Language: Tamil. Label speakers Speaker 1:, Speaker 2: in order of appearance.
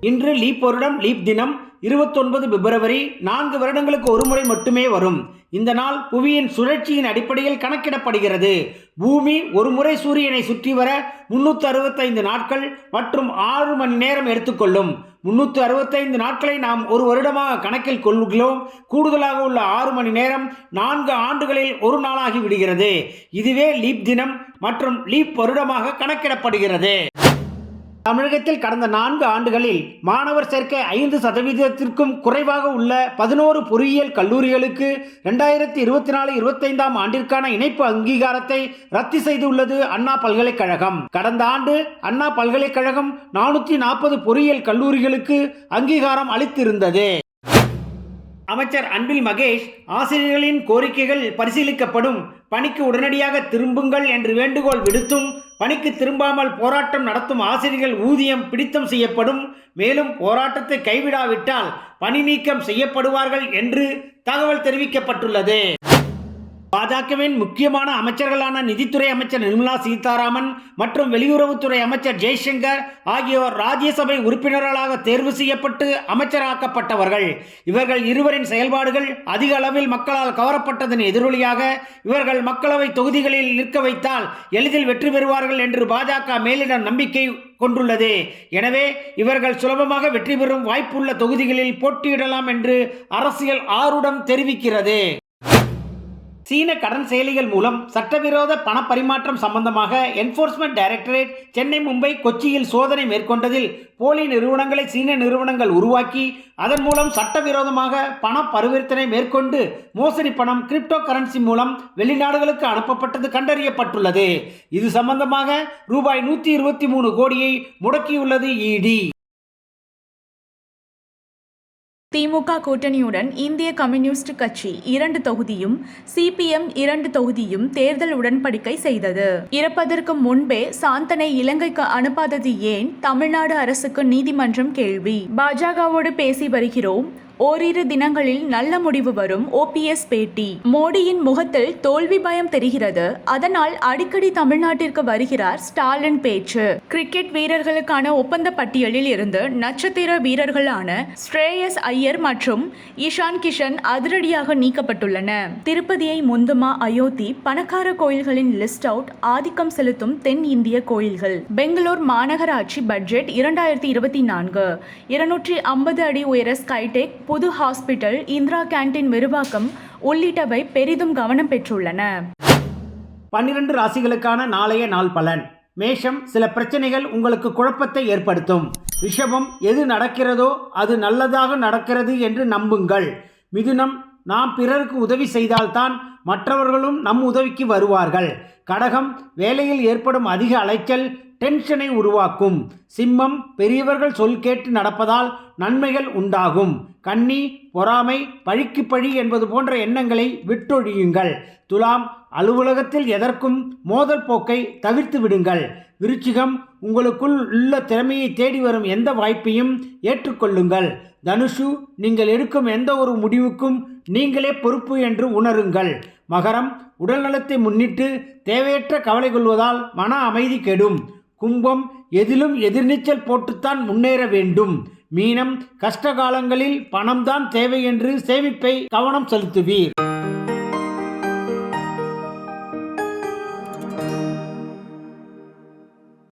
Speaker 1: இன்று லீப் வருடம் லீப் தினம் 29 பிப்ரவரி. 4 வருடங்களுக்கு ஒருமுறை மட்டுமே வரும். இந்த நாள் புவியின் சுழற்சியின் அடிப்படையில் கணக்கிடப்படுகிறது. பூமி ஒரு முறை சூரியனை சுற்றி வர 365 நாட்கள் மற்றும் 6 மணி நேரம் எடுத்துக்கொள்ளும். 365 நாட்களை நாம் ஒரு வருடமாக கணக்கில் கொள்கிறோம். கூடுதலாக உள்ள 6 மணி நேரம் 4 ஆண்டுகளில் ஒரு நாளாகி விடுகிறது. இதுவே லீப் தினம் மற்றும் லீப் வருடமாக கணக்கிடப்படுகிறது. தமிழகத்தில் கடந்த 4 ஆண்டுகளில் மாணவர் சேர்க்கை 5% குறைவாக உள்ள 11 பொறியியல் கல்லூரிகளுக்கு 2024-25 ஆண்டிற்கான இணைப்பு அங்கீகாரத்தை ரத்து செய்துள்ளது அண்ணா பல்கலைக்கழகம். கடந்த ஆண்டு அண்ணா பல்கலைக்கழகம் 440 பொறியியல் கல்லூரிகளுக்கு அங்கீகாரம் அளித்திருந்தது. அமைச்சர் அன்பில் மகேஷ், ஆசிரியர்களின் கோரிக்கைகள் பரிசீலிக்கப்படும், பணிக்கு உடனடியாக திரும்புங்கள் என்று வேண்டுகோள் விடுத்தும், பணிக்கு திரும்பாமல் போராட்டம் நடத்தும் ஆசிரியர்கள் ஊதியம் பிடித்தம் செய்யப்படும், மேலும் போராட்டத்தை கைவிடாவிட்டால் பணி நீக்கம் செய்யப்படுவார்கள் என்று தகவல் தெரிவிக்கப்பட்டுள்ளது. பாஜகவின் முக்கியமான அமைச்சர்களான நிதித்துறை அமைச்சர் நிர்மலா சீதாராமன் மற்றும் வெளியுறவுத்துறை அமைச்சர் ஜெய்சங்கர் ஆகியோர் ராஜ்யசபை உறுப்பினர்களாக தேர்வு செய்யப்பட்டு அமைச்சராக்கப்பட்டவர்கள். இவர்கள் இருவரின் செயல்பாடுகள் அதிக அளவில் மக்களால் கவரப்பட்டதன் எதிரொலியாக இவர்கள் மக்களவை தொகுதிகளில் நிற்க வைத்தால் எளிதில் வெற்றி பெறுவார்கள் என்று பாஜக மேலிடம் நம்பிக்கை கொண்டுள்ளது. எனவே இவர்கள் சுலபமாக வெற்றி பெறும் வாய்ப்புள்ள தொகுதிகளில் போட்டியிடலாம் என்று அரசியல் ஆர்வம் தெரிவிக்கிறது. சீன கடன் செயலிகள் மூலம் சட்டவிரோத பண பரிமாற்றம் சம்பந்தமாக என்ஃபோர்ஸ்மெண்ட் டைரக்டரேட் சென்னை, மும்பை, கொச்சியில் சோதனை மேற்கொண்டதில் போலி நிறுவனங்களை சீன நிறுவனங்கள் உருவாக்கி அதன் மூலம் சட்டவிரோதமாக பண பரிவர்த்தனை மேற்கொண்டு மோசடி பணம் கிரிப்டோ கரன்சி மூலம் வெளிநாடுகளுக்கு அனுப்பப்பட்டது கண்டறியப்பட்டுள்ளது. இது சம்பந்தமாக ரூபாய் 123 கோடியை முடக்கியுள்ளது இடி.
Speaker 2: திமுக கூட்டணியுடன் இந்திய கம்யூனிஸ்ட் கட்சி 2 தொகுதியும், சிபிஎம் 2 தொகுதியும் தேர்தல் உடன்படிக்கை செய்தது. இறப்பதற்கு முன்பே சாந்தனை இலங்கைக்கு அனுப்பாதது ஏன்? தமிழ்நாடு அரசுக்கு நீதிமன்றம் கேள்வி. பாஜகவோடு பேசி வருகிறோம், ஓரிரு தினங்களில் நல்ல முடிவு வரும். ஓபிஎஸ் பேட்டி. மோடியின் முகத்தில் தோல்வி பயம் தெரிகிறது, அதனால் அடிக்கடி தமிழ்நாட்டிற்கு வருகிறார் ஸ்டாலின் பேச்சு. கிரிக்கெட் வீரர்களுக்கான ஒப்பந்த பட்டியலில் இருந்து நட்சத்திர வீரர்களான ஸ்ரேயஸ் ஐயர் மற்றும் இஷான் கிஷன் அதிரடியாக நீக்கப்பட்டுள்ளன. திருப்பதியை முந்துமா அயோத்தி? பணக்கார கோயில்களின் லிஸ்ட் அவுட். ஆதிக்கம் செலுத்தும் தென் இந்திய கோயில்கள். பெங்களூர் மாநகராட்சி பட்ஜெட் 2024. 250 அடி உயர ஸ்கைடெக், புது ஹாஸ்பிட்டல், இந்திரா கேண்டீன் விரிவாக்கம் உள்ளிட்டவை பெரிதும் கவனம் பெற்றுள்ளன.
Speaker 1: 12 ராசிகளுக்கான நாளைய நாள் பலன். மேஷம், சில பிரச்சனைகள் உங்களுக்கு குழப்பத்தை ஏற்படுத்தும். ரிஷபம், எது நடக்கிறதோ அது நல்லதாக நடக்கிறது என்று நம்புங்கள். மிதுனம், நாம் பிறருக்கு உதவி செய்தால்தான் மற்றவர்களும் நம் உதவிக்கு வருவார்கள். கடகம், வேலையில் ஏற்படும் அதிக அலைச்சல் டென்ஷனை உருவாக்கும். சிம்மம், பெரியவர்கள் சொல் கேட்டு நடப்பதால் நன்மைகள் உண்டாகும். கன்னி, பொறாமை, பழிக்கு பழி என்பது போன்ற எண்ணங்களை விட்டொழியுங்கள். துலாம், அலுவலகத்தில் எதற்கும் மோதல் போக்கை தவிர்த்து விடுங்கள். விருச்சிகம், உங்களுக்குள் உள்ள திறமையை தேடி வரும் எந்த வாய்ப்பையும் ஏற்றுக்கொள்ளுங்கள். தனுஷு, நீங்கள் எடுக்கும் எந்த ஒரு முடிவுக்கும் நீங்களே பொறுப்பு என்று உணருங்கள். மகரம், உடல்நலத்தை முன்னிட்டு தேவையற்ற கவலை கொள்வதால் மன அமைதி கெடும். கும்பம், எதிலும் எதிர்நீச்சல் போட்டுத்தான் முன்னேற வேண்டும். மீனம், கஷ்ட காலங்களில் பணம்தான் தேவை என்று சேமிப்பை கவனம் செலுத்துவீர்.